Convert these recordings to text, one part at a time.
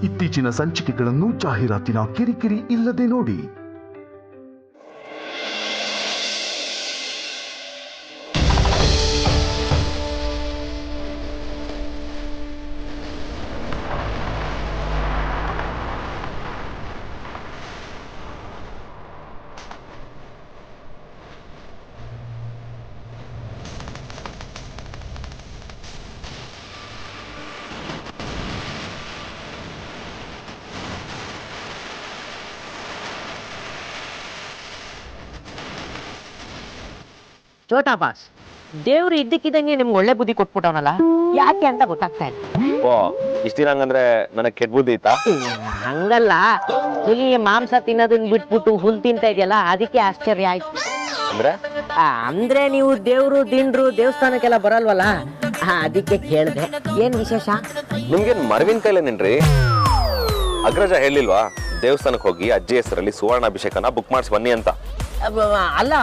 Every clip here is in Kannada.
ಇತ್ತೀಚಿನ ಸಂಚಿಕೆಗಳನ್ನು ಜಾಹೀರಾತಿನ ಕಿರಿಕಿರಿ ಇಲ್ಲದೆ ನೋಡಿ. ಚೋಟಾ ಬಾಸ್, ದೇವ್ರು ಇದ್ದಕ್ಕಿದ್ದಂಗೆ ನಿಮ್ಗೆ ಒಳ್ಳೆ ಬುದ್ಧಿ ಕೊಟ್ಬಿಟ್ಟವನಲ್ಲ, ಯಾಕೆ ಅಂತ ಗೊತ್ತಾಗ್ತಾ ಇಲ್ಲ. ಇಷ್ಟ ದಿನ ಹಂಗಂದ್ರೆ ನನಗೆ ಕೆಟ್ಟ ಬುದ್ಧಿ ಇತ್ತಾ? ಹಂಗಲ್ಲ, ಈ ಮಾಂಸ ತಿನ್ನೋದನ್ನ ಬಿಟ್ಬಿಟ್ಟು ಹುಲ್ ತಿಂತ ಇದೆಯಲ್ಲ, ಅದಕ್ಕೆ ಆಶ್ಚರ್ಯ ಆಯ್ತು. ಅಂದ್ರೆ ನೀವು ದೇವ್ರು ದಿಂಡ್ರು ದೇವಸ್ಥಾನಕ್ಕೆಲ್ಲ ಬರಲ್ವಲ್ಲ, ಅದಕ್ಕೆ ಕೇಳ್ದೆ. ಏನ್ ವಿಶೇಷ? ನಿಮ್ಗೇನ್ ಮರವಿನ ಕೈಲೇನೇನ್ರಿ? ಅಗ್ರಜ ಹೇಳಿಲ್ವಾ ದೇವಸ್ಥಾನಕ್ಕೆ ಹೋಗಿ ಅಜ್ಜಿ ಹೆಸರಲ್ಲಿ ಸುವರ್ಣಾಭಿಷೇಕನ ಬುಕ್ ಮಾಡಿಸಿ ಬನ್ನಿ ಅಂತ? ಅಲ್ಲ,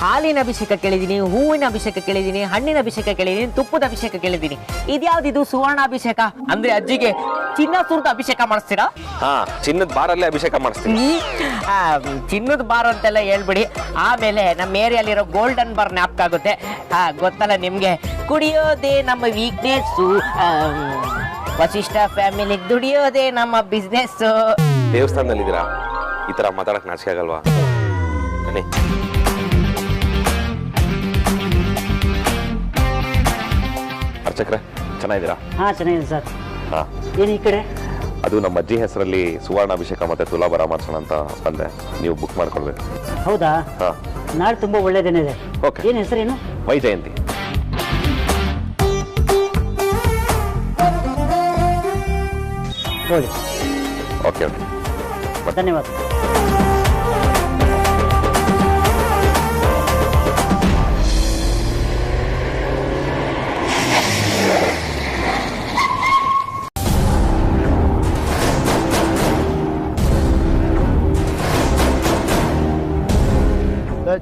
ಹಾಲಿನ ಅಭಿಷೇಕ ಕೇಳಿದೀನಿ, ಹೂವಿನ ಅಭಿಷೇಕ ಕೇಳಿದೀನಿ, ಹಣ್ಣಿನ ಅಭಿಷೇಕ ಕೇಳಿದೀನಿ, ತುಪ್ಪದ ಅಭಿಷೇಕ ಕೇಳಿದೀನಿ. ಇದ್ಯಾವ್ದಿದು ಸುವರ್ಣಾಭಿಷೇಕ? ಅಂದ್ರೆ ಅಜ್ಜಿಗೆ ಚಿನ್ನ ಸುರಿದ ಅಭಿಷೇಕ ಮಾಡಿಸ್ತೀರಾ? ಹಾ, ಚಿನ್ನದ ಬಾರಲ್ಲೇ ಅಭಿಷೇಕ ಮಾಡಿಸ್ತೀನಿ. ಚಿನ್ನದ ಬಾರ್ ಅಂತೆಲ್ಲ ಹೇಳ್ಬಿಡಿ, ಆಮೇಲೆ ನಮ್ಮ ಏರಿಯಾಲಿರೋ ಗೋಲ್ಡನ್ ಬಾರ್ ಜ್ಞಾಪಕ ಆಗುತ್ತೆ. ಗೊತ್ತಲ್ಲ ನಿಮ್ಗೆ, ಕುಡಿಯೋದೇ ನಮ್ಮ ವೀಕ್ನೆಸ್, ವಸಿಷ್ಠ ಫ್ಯಾಮಿಲಿಗೆ ದುಡಿಯೋದೇ ನಮ್ಮ ಬಿಸ್ನೆಸ್. ದೇವಸ್ಥಾನದಲ್ಲಿದ್ದೀರಾ, ಈ ತರ ಮಾತಾಡಕ್ ನಾಚಿಕೆ ಆಗಲ್ವಾ? ಬನ್ನಿ. ಅರ್ಚಕ್ರೆ, ಚೆನ್ನಾಗಿದ್ದೀರಾ? ಹಾ, ಚೆನ್ನಾಗಿದೆ ಸರ್. ಹಾ, ಏನು ಈ ಕಡೆ? ಅದು ನಮ್ಮ ಅಜ್ಜಿ ಹೆಸರಲ್ಲಿ ಸುವರ್ಣಾಭಿಷೇಕ ಮತ್ತೆ ತುಲಾಭಾರ ಮಾಡಿಸೋಣ ಅಂತ ಬಂದೆ. ನೀವು ಬುಕ್ ಮಾಡ್ಕೊಳ್ಬೇಕು. ಹೌದಾ? ಹಾ, ನಾಳೆ ತುಂಬಾ ಒಳ್ಳೇದೇನಿದೆ. ಓಕೆ. ಏನು ಹೆಸರೇನು? ವೈಜಯಂತಿ. ನೋಡಿ. ಓಕೆ ಓಕೆ, ಧನ್ಯವಾದ.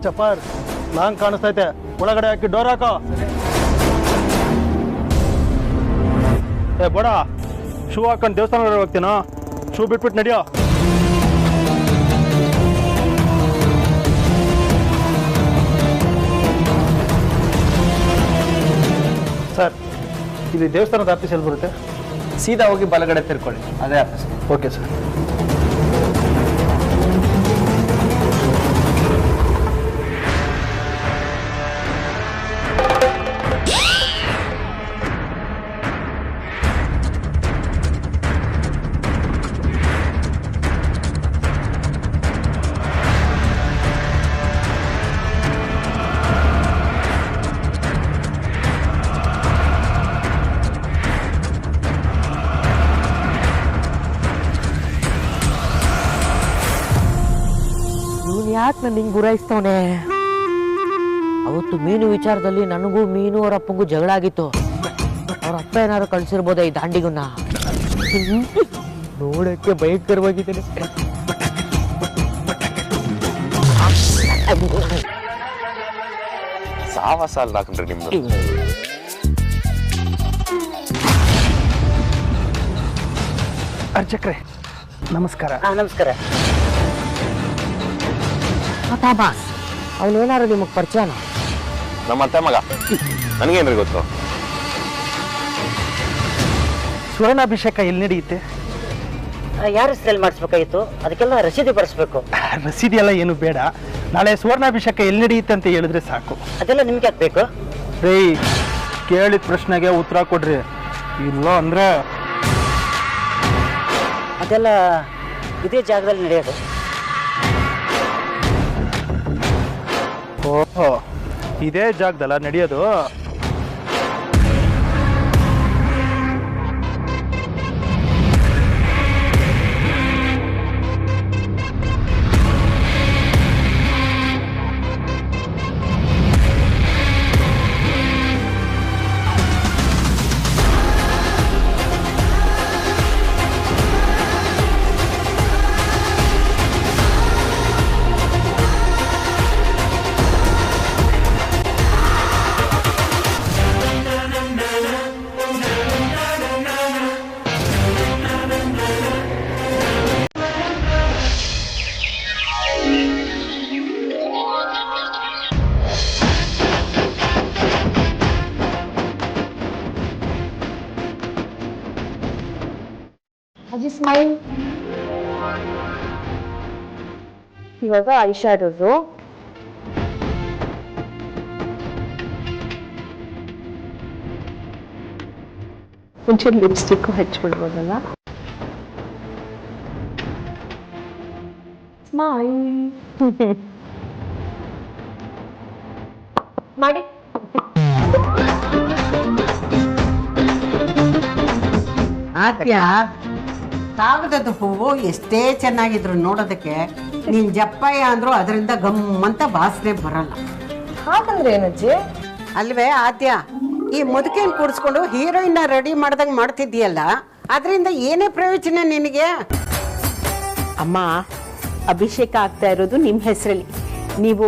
ಚಪಾರ್ ನಾಂಗ್ ಕಾಣಿಸ್ತೈತೆ, ಒಳಗಡೆ ಹಾಕಿ ಡೋರ್ ಹಾಕೋ. ಬಡ ಶೂ ಹಾಕೊಂಡು ದೇವಸ್ಥಾನ ಹೋಗ್ತೀನೋ? ಶೂ ಬಿಟ್ಬಿಟ್ಟು ನಡಿಯೋ. ಸರ್, ಇದು ದೇವಸ್ಥಾನದ ಆಫೀಸ್ ಎಲ್ಲಿ ಬರುತ್ತೆ? ಸೀದಾ ಹೋಗಿ ಬಲಗಡೆ ತಿರ್ಕೊಳ್ಳಿ, ಅದೇ ಆಫೀಸ್. Okay sir. ಯಾಕೆ ನನ್ನ ಹಿಂಗೆ ಗುರಾಯಿಸ್ತವನೆ? ಅವತ್ತು ಮೀನು ವಿಚಾರದಲ್ಲಿ ನನಗೂ ಮೀನು ಅವ್ರ ಅಪ್ಪಂಗೂ ಜಗಳ ಆಗಿತ್ತು. ಅವ್ರ ಅಪ್ಪ ಏನಾದ್ರು ಕಳ್ಸಿರ್ಬೋದ ಈ ದಾಂಡಿಗುನ್ನ? ನೋಡಕ್ಕೆ ಭಯಂಕರವಾಗಿದ್ದೇನೆ. ಸಾವಾಸ ಅಲ್ಲ ಹಾಕೊಂಡ್ರಿ ನಿಮ್ದು. ಅರ್ಚಕ್ರೆ ನಮಸ್ಕಾರ. ನಮಸ್ಕಾರ. ಬಾಸ್, ಅವನೇನಾರು ನಿಮಗೆ ಪರಿಚಯನ? ನಮ್ಮ ಅತ್ತೆ ಮಗ. ನನಗೇನ್ರಿ ಗೊತ್ತು? ಸುವರ್ಣಾಭಿಷೇಕ ಎಲ್ಲಿ ನಡೆಯುತ್ತೆ? ಯಾರ ಹೆಸರಲ್ಲಿ ಮಾಡಿಸ್ಬೇಕಾಗಿತ್ತು? ಅದಕ್ಕೆಲ್ಲ ರಸೀದಿ ಬರೆಸ್ಬೇಕು. ರಸೀದಿ ಎಲ್ಲ ಏನು ಬೇಡ, ನಾಳೆ ಸುವರ್ಣಾಭಿಷೇಕ ಎಲ್ಲಿ ನಡೆಯುತ್ತೆ ಅಂತ ಹೇಳಿದ್ರೆ ಸಾಕು. ಅದೆಲ್ಲ ನಿಮ್ಗೆ ಹಾಕ್ಬೇಕು ರೀ. ಕೇಳಿದ ಪ್ರಶ್ನೆಗೆ ಉತ್ತರ ಕೊಡ್ರಿ, ಇಲ್ಲ ಅಂದ್ರೆ ಅದೆಲ್ಲ ಇದೇ ಜಾಗದಲ್ಲಿ ನಡೆಯೋದು. ಓಹೋ, ಇದೇ ಜಾಗದಲ್ಲ ನಡೆಯೋದು? ಅಜ್ಜಿ ಸ್ಮೈಲ್. ಇವಾಗ ಐ ಶ್ಯಾಡೋಸು. ಮುಂಚೆ ಲಿಪ್ಸ್ಟಿಕ್ ಹಚ್ಬಿಡ್ಬೋದಲ್ಲ. ಸ್ಮೈಲ್ ಮಾಡಿ. ಆತ್ಯ ಕಾಗದದ ಹೂವು ಎಷ್ಟೇ ಚೆನ್ನಾಗಿದ್ರು ನೋಡೋದಕ್ಕೆ ನೀನ್ ಜಪ್ಪಯ್ಯ ಅಂದ್ರು ಅದರಿಂದ ಗಮ್ಮಂತ ವಾಸನೆ ಬರಲ್ಲ. ಹಾಗಂದ್ರೆ ಏನಜ್ಜಿ? ಅಲ್ವೇ ಆದ್ಯ, ಈ ಮುದುಕೇನ್ ಕೂಡಿಸ್ಕೊಂಡು ಹೀರೋಯಿನ್ ರೆಡಿ ಮಾಡ್ದಂಗ್ ಮಾಡ್ತಿದ್ದೀಯಲ್ಲ, ಅದರಿಂದ ಏನೇ ಪ್ರಯೋಜನ ನಿನಗೆ? ಅಮ್ಮ, ಅಭಿಷೇಕ ಆಗ್ತಾ ಇರೋದು ನಿಮ್ಮ ಹೆಸರಲ್ಲಿ. ನೀವು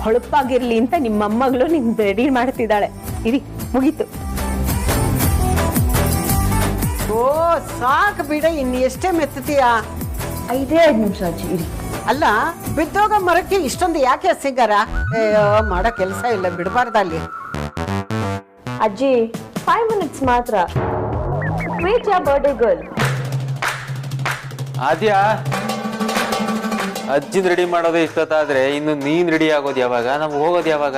ಹೊಳಪಾಗಿರ್ಲಿ ಅಂತ ನಿಮ್ಮ ಮೊಮ್ಮಗಳು ನಿಮ್ಗೆ ರೆಡಿ ಮಾಡ್ತಿದ್ದಾಳೆ. ಇರಿ, ಮುಗೀತು. ಓ ಸಾಕು ಬಿಡ, ಇನ್ನು ಎಷ್ಟೇ ಮೆತ್ತೀಯಾ? 5 ನಿಮಿಷ ಅಜ್ಜಿ, ಇರಿ. ಅಲ್ಲ, ಬಿದ್ದೋಗ ಮರಕ್ಕೆ ಇಷ್ಟೊಂದು ಯಾಕೆ ಸಿಂಗಾರ? ಮಾಡೋ ಕೆಲಸ ಇಲ್ಲ, ಬಿಡಬಾರ್ದ ಅಲ್ಲಿ. ಅಜ್ಜಿ 5 minutes ಮಾತ್ರ. ವೇಟ್ ಯಾ ಬರ್ಡೇ ಗರ್ಲ್. ಆದ್ಯಾ, ಅಜ್ಜಿನ ರೆಡಿ ಮಾಡೋದೇ ಇಷ್ಟೊತ್ತಾದ್ರೆ ಇನ್ನು ನೀನ್ ರೆಡಿ ಆಗೋದು ಯಾವಾಗ? ನಮ್ಗೆ ಹೋಗೋದು ಯಾವಾಗ?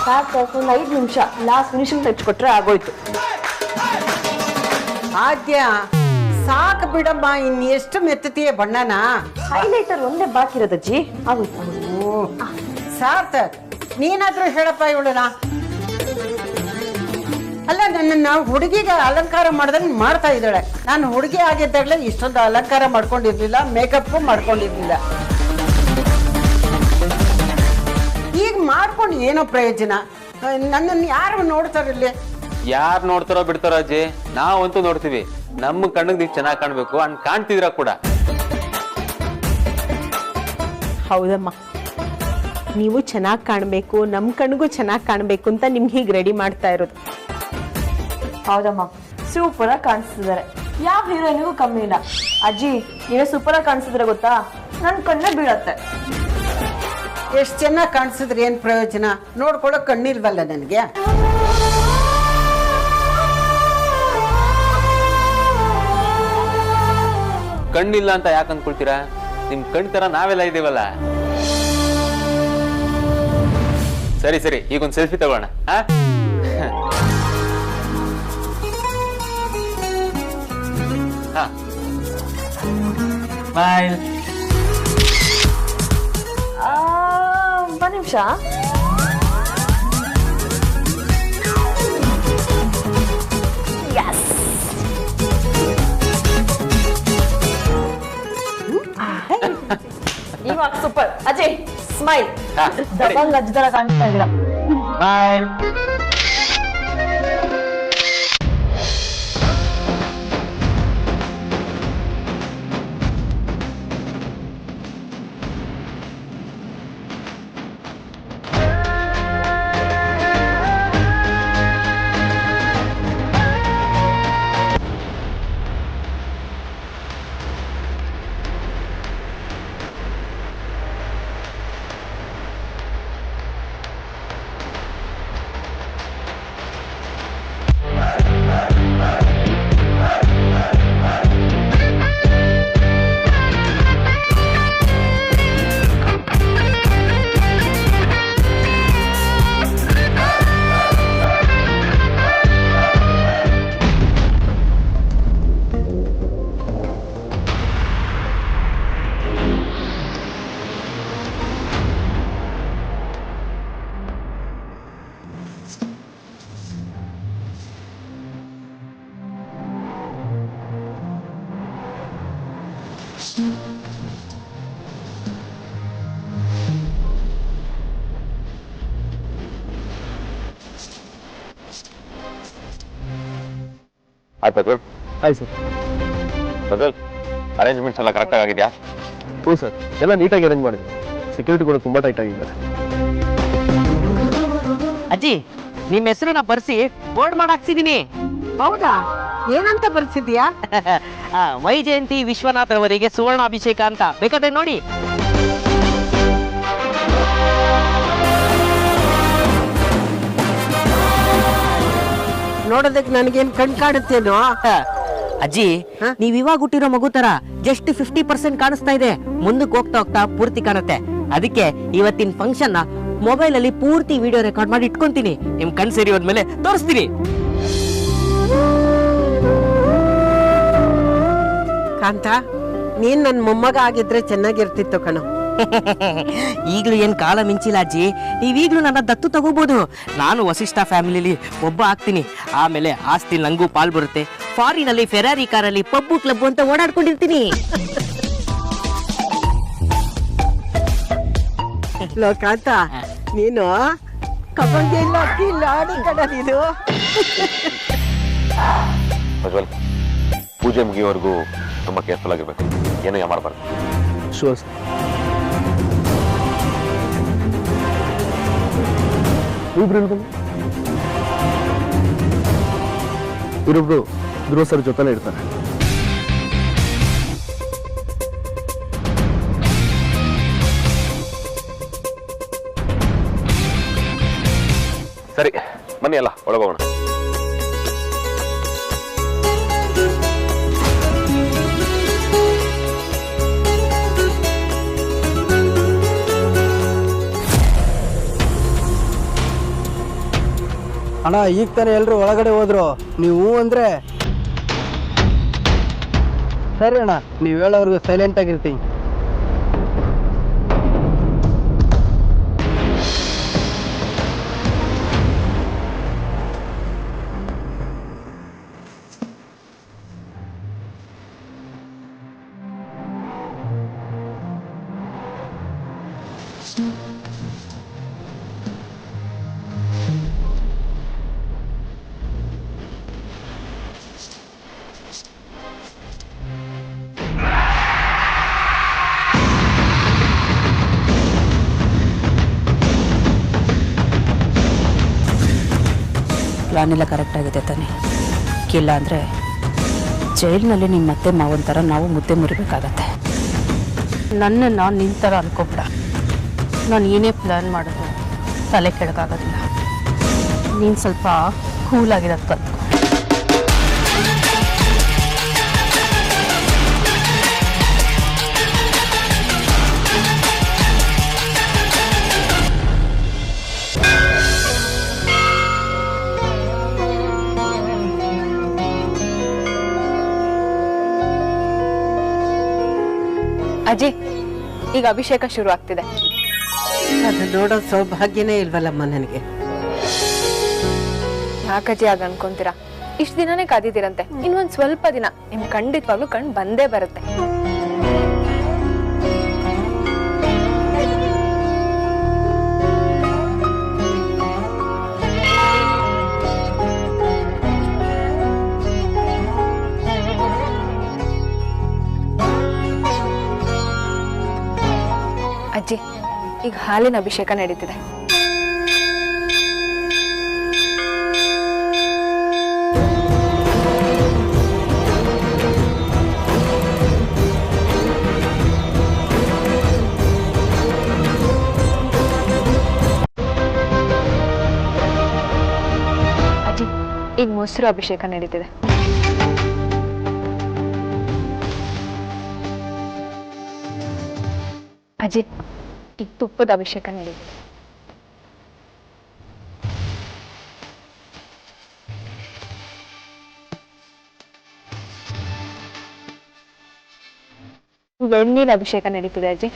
ಸಾಕು, ಒಂದು 5 ನಿಮಿಷ ಲಾಸ್ಟ್ ಫಿನಿಶಿಂಗ್ ಟಚ್ ಕೊಟ್ರೆ ಆಗೋಯ್ತು. ಆದ್ಯ ಸಾಕು ಬಿಡಮ್ಮ, ಇನ್ ಎಷ್ಟು ಮೆತ್ತೀಯ ಬಣ್ಣನ? ಹೈಲೈಟರ್ ಒಂದೇ ಬಾಕಿ ಇರೋದಜ್ಜಿ, ಆಗೋಯ್ತು. ಸಾರ್ಥಕ್, ನೀನಾದ್ರೂ ಹೇಳಪ್ಪ ಇವಳನ. ಅಲ್ಲ, ನನ್ನ ಹುಡುಗಿಗೆ ಅಲಂಕಾರ ಮಾಡ್ದಂಗೆ ಮಾಡ್ತಾ ಇದ್ದಾಳೆ. ನಾನು ಹುಡುಗಿ ಆಗಿದ್ದಾಗಲೇ ಇಷ್ಟೊಂದು ಅಲಂಕಾರ ಮಾಡ್ಕೊಂಡಿರ್ಲಿಲ್ಲ, ಮೇಕಪ್ ಮಾಡ್ಕೊಂಡಿರ್ಲಿಲ್ಲ. ಈಗ ಮಾಡ್ಕೊಂಡು ಏನೋ ಪ್ರಯೋಜನ? ನನ್ನನ್ನು ಯಾರು ನೋಡ್ತಾರಿಲ್ಲಿ? ಯಾರು ನೋಡ್ತಾರೋ ಬಿಡ್ತಾರೋ ಅಜ್ಜಿ, ನಾವಂತೂ ನೋಡ್ತೀವಿ. ನಮ್ಮ ಕಣ್ಣಿಗೆ ನೀವು ಚೆನ್ನಾಗಿ ಕಾಣ್ಬೇಕು, ಹಂಗ್ ಕಾಣ್ತಿದ್ರ ಕೂಡ. ಹೌದಮ್ಮ, ನೀವು ಚೆನ್ನಾಗಿ ಕಾಣಬೇಕು, ನಮ್ಮ ಕಣ್ಗೂ ಚೆನ್ನಾಗಿ ಕಾಣಬೇಕು ಅಂತ ನಿಮ್ಗೆ ಹೀಗೆ ರೆಡಿ ಮಾಡ್ತಾ ಇರೋದು. ಹೌದಮ್ಮ, ಸೂಪರ್ ಆಗಿ ಕಾಣಿಸ್ತಿದ್ದಾರೆ. ಯಾವ ಹೀರೋಯಿನಿಗೂ ಕಮ್ಮಿ ಇಲ್ಲ. ಅಜ್ಜಿ, ನೀವೇ ಸೂಪರ್ ಆಗಿ ಕಾಣಿಸಿದ್ರೆ ಗೊತ್ತಾ, ನನ್ ಕಣ್ಣೇ ಬೀಳತ್ತೆ. ಎಷ್ಟು ಚೆನ್ನಾಗಿ ಕಾಣಿಸಿದ್ರೆ ಏನ್ ಪ್ರಯೋಜನ? ನೋಡ್ಕೊಳಕ್ ಕಣ್ಣಿಲ್ವಲ್ಲ ನನಗೆ. ಕಣ್ಣಿಲ್ಲ ಅಂತ ಯಾಕೆ ಅನ್ಕೊಳ್ತೀರಾ? ನಿಮ್ ಕಣ್ ತರ ನಾವೆಲ್ಲ ಇದೀವಲ್ಲ. ಸರಿ ಸರಿ, ಈಗೊಂದು ಸೆಲ್ಫಿ ತಗೋಣ. ಸ್ಮೈಲ್. ಒಂದು ನಿಮಿಷ. ಇವಾಗ ಸೂಪರ್. ಅಜಯ್, ಸ್ಮೈಲ್. ಡಬಲ್ ಲಜ್ಜರ ಕಾಣಿಸ್ತಾ ಇದ್ದೀರಾ. ಸ್ಮೈಲ್. ಆಯ್ತು ಪ್ರಜ್ವಲ್. ಆಯ್ತು ಸರ್. ಪ್ರಜ್ವಲ್, ಅರೇಂಜ್ಮೆಂಟ್ಸ್ ಎಲ್ಲ ಕರೆಕ್ಟಾಗಿ ಆಗಿದೆಯಾ? ಹ್ಞೂ ಸರ್, ಎಲ್ಲ ನೀಟಾಗಿ ಅರೇಂಜ್ ಮಾಡಿದ್ವಿ. ಸೆಕ್ಯೂರಿಟಿ ಕೂಡ ತುಂಬ ಟೈಟ್ ಆಗಿದ್ದಾರೆ. ಅಜ್ಜಿ, ನಿಮ್ಮ ಹೆಸರನ್ನ ಬರ್ಸಿ ಬೋರ್ಡ್ ಮಾಡಾಕ್ಸಿದೀನಿ. ಹೌದಾ? ಏನಂತ ಬರ್ಸಿದ್ಯಾ? ವೈಜಯಂತಿ ವಿಶ್ವನಾಥ್ ಅವರಿಗೆ ಸುವರ್ಣಾಭಿಷೇಕ ಅಂತ. ಬೇಕಾದ್ರೆ ನೋಡಿ. ನೋಡೋದಕ್ಕೆ ನನಗೇನು ಕಣ್ ಕಾಡುತ್ತೇನೋ? ಅಜ್ಜಿ ನೀವ್ ಇವಾಗ ಹುಟ್ಟಿರೋ ಮಗು ತರ ಜಸ್ಟ್ 50% ಕಾಣಿಸ್ತಾ ಇದೆ, ಮುಂದಕ್ಕೆ ಹೋಗ್ತಾ ಹೋಗ್ತಾ ಪೂರ್ತಿ ಕಾಣುತ್ತೆ. ಅದಕ್ಕೆ ಇವತ್ತಿನ ಫಂಕ್ಷನ್ ನ ಮೊಬೈಲ್ ಅಲ್ಲಿ ಪೂರ್ತಿ ವಿಡಿಯೋ ರೆಕಾರ್ಡ್ ಮಾಡಿ ಇಟ್ಕೊಂತೀನಿ. ನಿಮ್ ಕಣ್ ಸೇರಿ ಹೋದ್ಮೇಲೆ ತೋರಿಸ್ತೀನಿ. ಕಾಂತ, ನೀನ್ ನನ್ ಮೊಮ್ಮಗ ಆಗಿದ್ರೆ ಚೆನ್ನಾಗಿರ್ತಿತ್ತು ಕಣೋ. ಈಗ್ಲೂ ಏನ್ ಕಾಲ ಮಿಂಚಿಲ್ಲ ಅಜ್ಜಿ, ನೀವೀಗ್ಲೂ ನನ್ನ ದತ್ತು ತಗೋಬಹುದು. ನಾನು ವಸಿಷ್ಠ ಫ್ಯಾಮಿಲಿಲಿ ಒಬ್ಬ ಆಗ್ತೀನಿ. ಆಮೇಲೆ ಆಸ್ತಿ ನಂಗೂ ಪಾಲ್ ಬರುತ್ತೆ. ಫಾರಿನ್ ಅಲ್ಲಿ ಫೆರಾರಿ ಕಾರಲ್ಲಿ ಪಬ್ಬು ಕ್ಲಬ್ ಅಂತ ಓಡಾಡ್ಕೊಂಡಿರ್ತೀನಿ. ಕಾಂತ, ನೀನು ಕಬಡ್ಡಿ ಆಡಿ ಕಣ ನೀನು. ಪ್ರಜ್ವಲ್, ಪೂಜೆ ಮುಗಿಯೋವರೆಗೂ ತುಂಬಾ ಕೇರ್ಫುಲ್ ಆಗಿರ್ಬೇಕು, ಏನೋ ಮಾಡಬಾರ್ದು. ಶೋರ್ ಇವರೊಬ್ರು ಧ್ರುವ ಸರ್ ಜೊತೆಲೇ ಇರ್ತಾರೆ. ಸರಿ, ಬನ್ನಿ ಅಲ್ಲ ಒಳಗೋಗೋಣ. ಅಣ್ಣ, ಈಗ ತಾನೇ ಎಲ್ಲರೂ ಒಳಗಡೆ ಹೋದ್ರು, ನೀವು ಅಂದ್ರೆ ಸರಿ ಅಣ್ಣ, ನೀವು ಹೇಳೋರ್ಗು ಸೈಲೆಂಟ್ ಆಗಿರ್ತೀನಿ. ಪ್ಲಾನ್ ಎಲ್ಲ ಕರೆಕ್ಟ್ ಆಗಿದೆ ತಾನೆ? ಇಲ್ಲ ಅಂದರೆ ಜೈಲಿನಲ್ಲಿ ನಿಮ್ಮ ಮತ್ತೆ ಮಾವನ ಥರ ನಾವು ಮುದ್ದೆ ಮುರಿಬೇಕಾಗತ್ತೆ. ನನ್ನನ್ನು ನಿನ್ನ ಥರ ಅನ್ಕೋಬೇಡ. ನಾನು ಏನೇ ಪ್ಲ್ಯಾನ್ ಮಾಡೋದು ತಲೆ ಕೆಳಗಾಗೋದಿಲ್ಲ. ನೀನು ಸ್ವಲ್ಪ ಕೂಲಾಗಿರೋದು ಕಲ್ತ್ಕೊ. ಅಜ್ಜಿ, ಈಗ ಅಭಿಷೇಕ ಶುರು ಆಗ್ತಿದೆ. ಅದು ನೋಡೋ ಸೌಭಾಗ್ಯನೇ ಇಲ್ವಲ್ಲಮ್ಮ ನನಗೆ. ಯಾಕಜ್ಜಿ ಆಗ ಅನ್ಕೊಂತೀರಾ? ಇಷ್ಟು ದಿನನೇ ಕಾದಿದ್ದೀರಂತೆ, ಇನ್ನೊಂದ್ ಸ್ವಲ್ಪ ದಿನ ನಿಮ್ ಖಂಡಿತವಾಗ್ಲೂ ಕಣ್ ಬಂದೇ ಬರುತ್ತೆ. ಅಜ್ಜಿ, ಈಗ ಹಾಲಿನ ಅಭಿಷೇಕ ನಡೀತಿದೆ. ಅಜ್ಜಿ, ಈಗ ಮೊಸರು ಅಭಿಷೇಕ ನಡೀತಿದೆ. ಅಜ್ಜಿ, ಈಗ ತುಪ್ಪದ ಅಭಿಷೇಕ ನಡೀತಿದೆ. ಎಣ್ಣೀರ ಅಭಿಷೇಕ ನಡೀತಿದೆ ಅಜ್ಜಿ.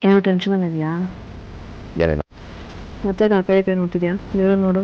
ಏನೋ ಟೆನ್ಷನ್ ಇದೆಯಾ? ಏನೇನು? ಮತ್ತೆ ನಾನು ಕೈ ಕೈ ನೋಡ್ತಿದ್ಯಾ? ನೀರು ನೋಡು.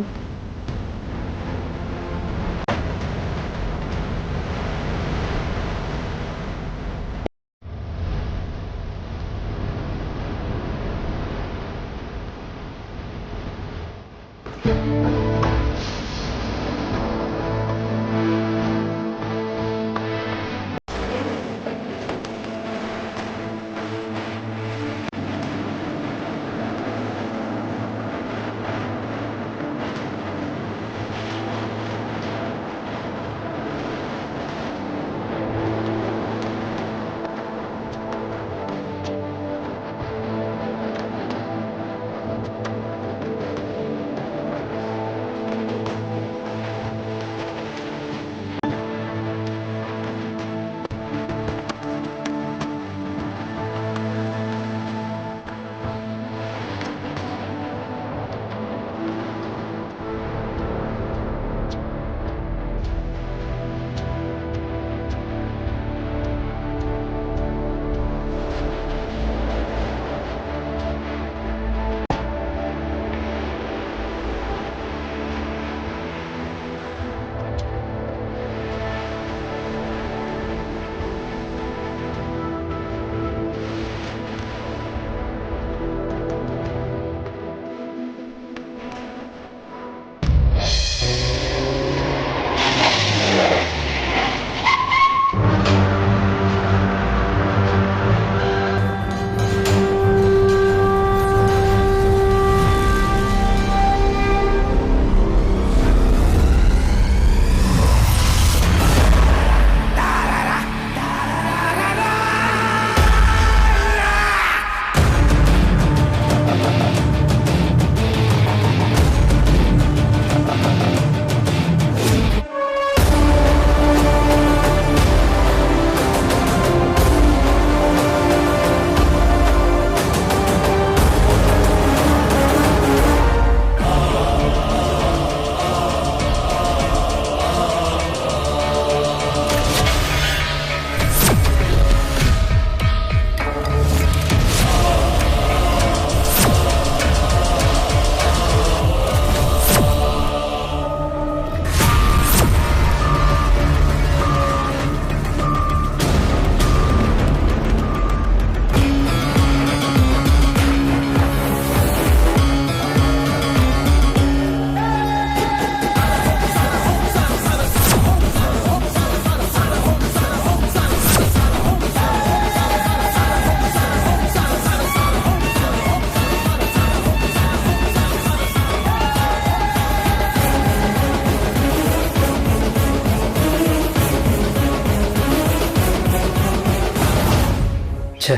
ಛೇ,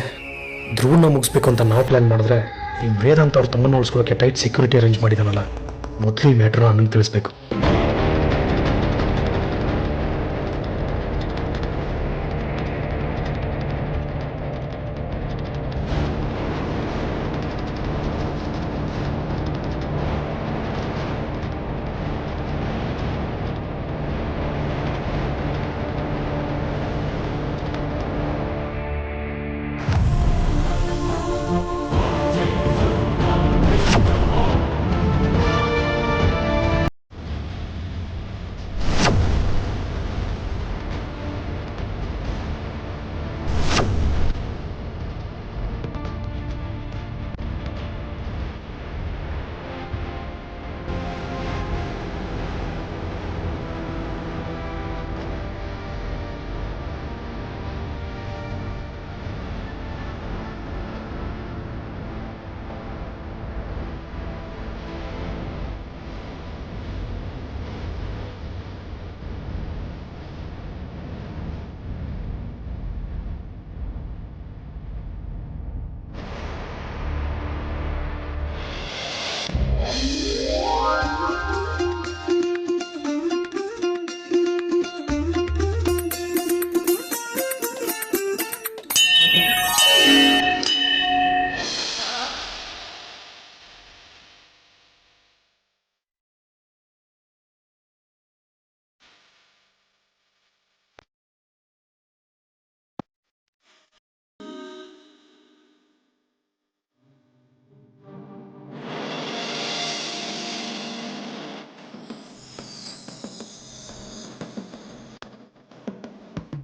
ಧ್ರುವನ ಮುಗಿಸ್ಬೇಕು ಅಂತ ನಾವು ಪ್ಲ್ಯಾನ್ ಮಾಡಿದ್ರೆ ಈ ವೇದಾಂತ ಅವ್ರ ತಮ್ಮನ್ನ ಉಳಿಸ್ಕೊಳ್ಳೋಕ್ಕೆ ಟೈಟ್ ಸೆಕ್ಯೂರಿಟಿ ಅರೇಂಜ್ ಮಾಡಿದಾನಲ್ಲ. ಮೊದಲು ಈ ಮ್ಯಾಟ್ರನ್ನ ಅಣ್ಣಂಗೆ ತಿಳಿಸ್ಬೇಕು.